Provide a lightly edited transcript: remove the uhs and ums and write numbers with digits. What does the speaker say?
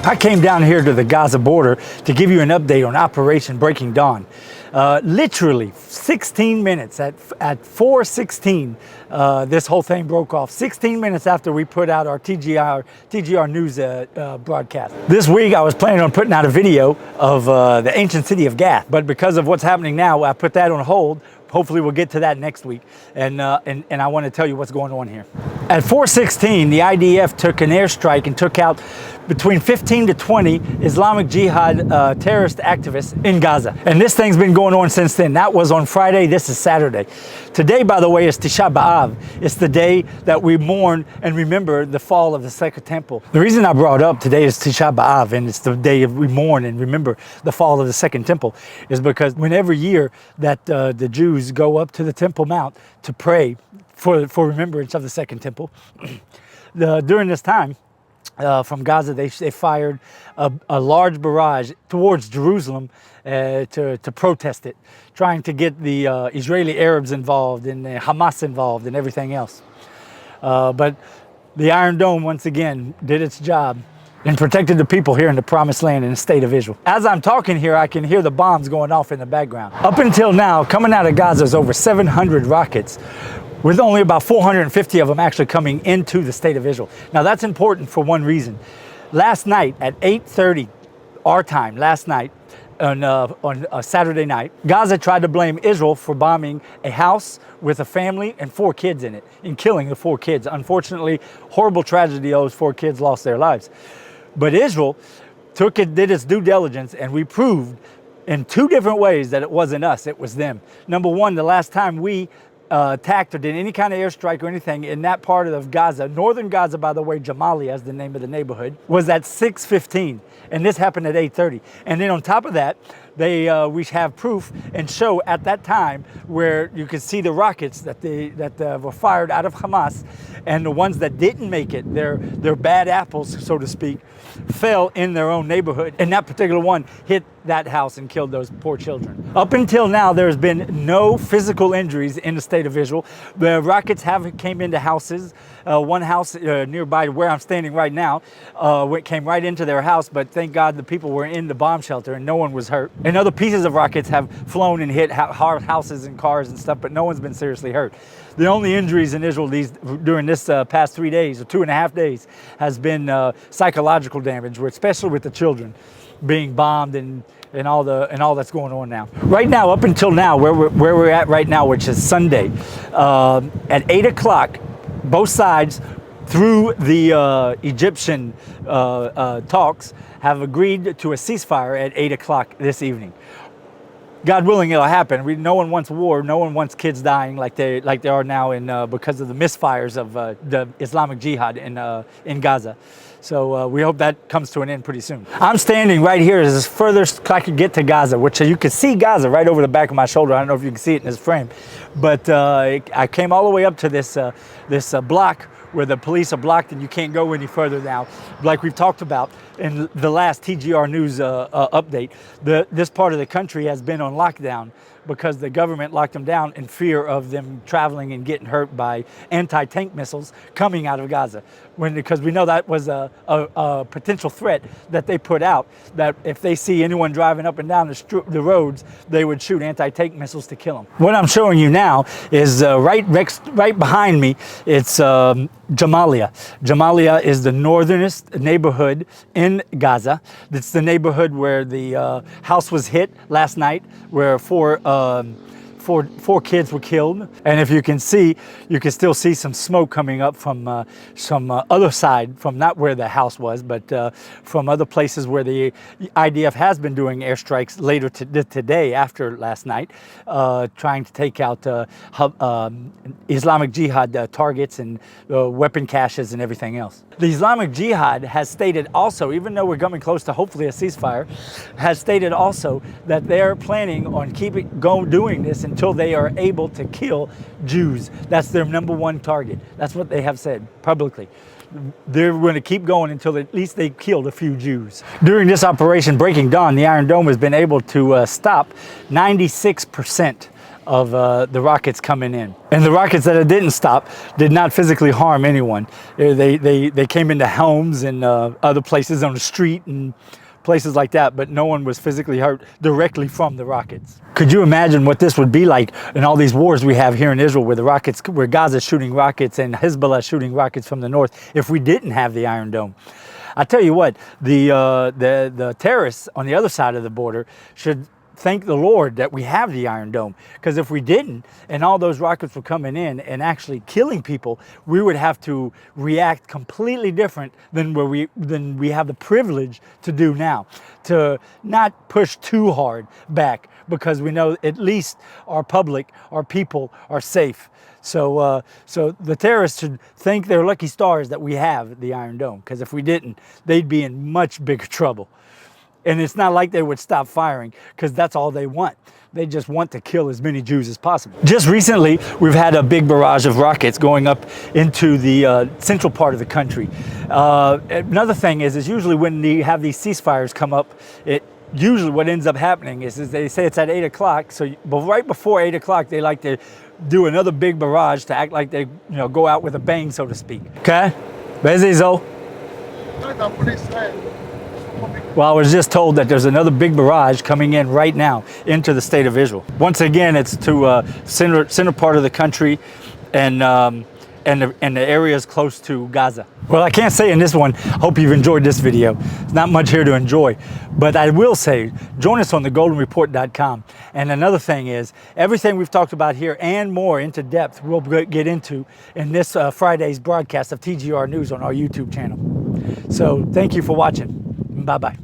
I came down here to the Gaza border to give you an update on Operation Breaking Dawn. Literally 16 minutes at 4:16, this whole thing broke off. 16 minutes after we put out our TGR news broadcast. This week I was planning on putting out a video of the ancient city of Gaza, but because of what's happening now, I put that on hold. Hopefully we'll get to that next week, and I want to tell you what's going on here. At 4:16, the IDF took an airstrike and took out between 15 to 20 Islamic Jihad terrorist activists in Gaza. And this thing's been going on since then. That was on Friday, this is Saturday. Today, by the way, is Tisha B'Av. It's the day that we mourn and remember the fall of the Second Temple. The reason I brought up today is Tisha B'Av, and it's the day we mourn and remember the fall of the Second Temple, is because every year that the Jews go up to the Temple Mount to pray for remembrance of the Second Temple, during this time, from Gaza, they fired a large barrage towards Jerusalem to protest it, trying to get the Israeli Arabs involved and Hamas involved and everything else. But the Iron Dome, once again, did its job and protected the people here in the Promised Land in the state of Israel. As I'm talking here, I can hear the bombs going off in the background. Up until now, coming out of Gaza is over 700 rockets, with only about 450 of them actually coming into the state of Israel. Now that's important for one reason. Last night at 8:30 our time, last night on a Saturday night, Gaza tried to blame Israel for bombing a house with a family and 4 kids in it and killing the 4 kids. Unfortunately, horrible tragedy, those 4 kids lost their lives. But Israel did its due diligence, and we proved in 2 different ways that it wasn't us, it was them. Number one, the last time we attacked or did any kind of airstrike or anything in that part of Gaza, northern Gaza, by the way, Jamalia is the name of the neighborhood, was at 6:15, and this happened at 8:30. And then on top of that, we have proof and show at that time where you could see the rockets that were fired out of Hamas, and the ones that didn't make it, their bad apples, so to speak, fell in their own neighborhood. And that particular one hit that house and killed those poor children. Up until now, there's been no physical injuries in the state of Israel. The rockets came into houses. One house nearby where I'm standing right now, came right into their house, but thank God the people were in the bomb shelter and no one was hurt. And other pieces of rockets have flown and hit houses and cars and stuff, but no one's been seriously hurt. The only injuries in Israel during this past 3 days or 2.5 days has been psychological damage, especially with the children being bombed and all that's going on now. Right now, up until now, where we're at right now, which is Sunday, at 8 o'clock, both sides, through the Egyptian talks, have agreed to a ceasefire at 8 o'clock this evening. God willing, it'll happen. No one wants war. No one wants kids dying like they are now because of the misfires of the Islamic Jihad in Gaza. So we hope that comes to an end pretty soon. I'm standing right here as furthest I could get to Gaza, which you can see Gaza right over the back of my shoulder. I don't know if you can see it in this frame, but I came all the way up to this block where the police are blocked and you can't go any further now. Like we've talked about in the last TGR news update, this part of the country has been on lockdown because the government locked them down in fear of them traveling and getting hurt by anti-tank missiles coming out of Gaza. Because we know that was a potential threat that they put out, that if they see anyone driving up and down the roads, they would shoot anti-tank missiles to kill them. What I'm showing you now is right behind me, it's Jamalia. Jamalia is the northernest neighborhood in Gaza. It's the neighborhood where the house was hit last night, where four four kids were killed. And if you can see, you can still see some smoke coming up from some other side, from not where the house was, but from other places where the IDF has been doing airstrikes later today after last night, trying to take out Islamic Jihad targets and weapon caches and everything else. The Islamic Jihad has stated also, even though we're coming close to hopefully a ceasefire, has stated also that they're planning on doing this until they are able to kill Jews. That's their #1 target. That's what they have said publicly. They're going to keep going until at least they killed a few Jews. During this Operation Breaking Dawn, the Iron Dome has been able to stop 96% the rockets coming in. And the rockets that it didn't stop did not physically harm anyone. They came into homes and other places on the street and places like that, but no one was physically hurt directly from the rockets. Could you imagine what this would be like in all these wars we have here in Israel, where Gaza is shooting rockets and Hezbollah is shooting rockets from the north, if we didn't have the Iron Dome? I tell you what, the terrorists on the other side of the border should thank the Lord that we have the Iron Dome, because if we didn't and all those rockets were coming in and actually killing people, we would have to react completely different than we have the privilege to do now, to not push too hard back, because we know at least our public, our people are safe. So the terrorists should thank their lucky stars that we have the Iron Dome, because if we didn't, they'd be in much bigger trouble. And it's not like they would stop firing, because that's all they want. They just want to kill as many Jews as possible. Just recently, we've had a big barrage of rockets going up into the central part of the country. Another thing is usually when you have these ceasefires come up, usually what ends up happening is they say it's at 8 o'clock. So right before 8 o'clock, they like to do another big barrage to act like they go out with a bang, so to speak. Okay? Bezizo. Well, I was just told that there's another big barrage coming in right now into the state of Israel. Once again, it's to center part of the country and the areas close to Gaza. Well, I can't say in this one, hope you've enjoyed this video. There's not much here to enjoy, but I will say, join us on thegoldenreport.com. And another thing is, everything we've talked about here and more into depth, we'll get into in this Friday's broadcast of TGR News on our YouTube channel. So thank you for watching. Bye-bye.